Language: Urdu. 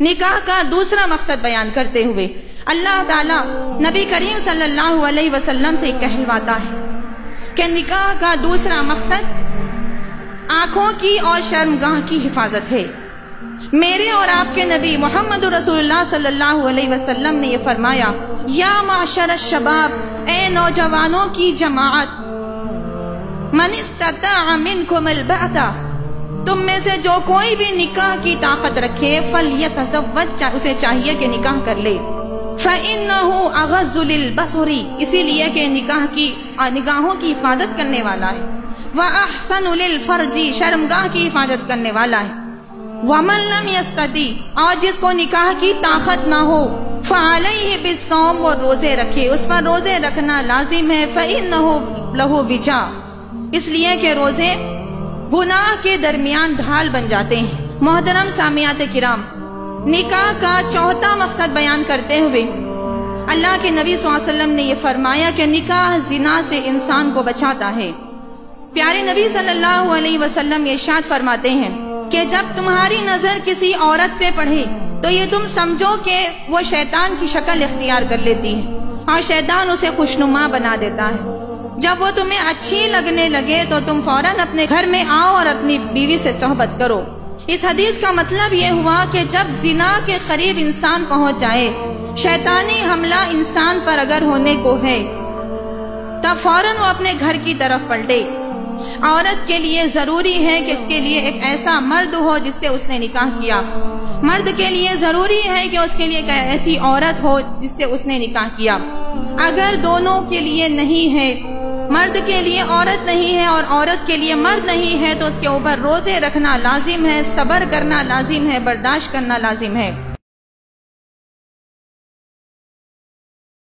نکاح کا دوسرا مقصد بیان کرتے ہوئے اللہ تعالیٰ نبی کریم صلی اللہ علیہ وسلم سے کہلواتا ہے کہ نکاح کا دوسرا مقصد آنکھوں کی اور شرمگاہ کی حفاظت ہے۔ میرے اور آپ کے نبی محمد رسول اللہ صلی اللہ علیہ وسلم نے یہ فرمایا، یا معشر الشباب، اے نوجوانوں کی جماعت، من استطاع منکم الباءۃ، تم میں سے جو کوئی بھی نکاح کی طاقت رکھے فلیتزوج، اسے چاہیے کہ نکاح کر لے، فإنہ اغض للبصر، اسی لیے کہ نگاہوں کی حفاظت کرنے والا ہے، وأحسن للفرج، شرمگاہ کی حفاظت کرنے والا ہے، ومن لم يستطع، اور جس کو نکاح کی طاقت نہ ہو، فعلیہ بالصوم، وہ روزے رکھے، اس پر روزے رکھنا لازم ہے، فإنہ لہ وجاء، اس لیے کہ روزے گناہ کے درمیان ڈھال بن جاتے ہیں۔ محترم سامعات کرام، نکاح کا چوتھا مقصد بیان کرتے ہوئے اللہ کے نبی صلی اللہ علیہ وسلم نے یہ فرمایا کہ نکاح زنا سے انسان کو بچاتا ہے۔ پیارے نبی صلی اللہ علیہ وسلم یہ ارشاد فرماتے ہیں کہ جب تمہاری نظر کسی عورت پہ پڑے تو یہ تم سمجھو کہ وہ شیطان کی شکل اختیار کر لیتی ہے اور شیطان اسے خوشنما بنا دیتا ہے۔ جب وہ تمہیں اچھی لگنے لگے تو تم فوراً اپنے گھر میں آؤ اور اپنی بیوی سے صحبت کرو۔ اس حدیث کا مطلب یہ ہوا کہ جب زنا کے قریب انسان پہنچ جائے، شیطانی حملہ انسان پر اگر ہونے کو ہے، تب فوراً وہ اپنے گھر کی طرف پلٹے۔ عورت کے لیے ضروری ہے کہ اس کے لیے ایک ایسا مرد ہو جس سے اس نے نکاح کیا، مرد کے لیے ضروری ہے کہ اس کے لیے ایک ایسی عورت ہو جس سے اس نے نکاح کیا۔ اگر دونوں کے لیے نہیں ہے، مرد کے لیے عورت نہیں ہے اور عورت کے لیے مرد نہیں ہے، تو اس کے اوپر روزے رکھنا لازم ہے، صبر کرنا لازم ہے، برداشت کرنا لازم ہے۔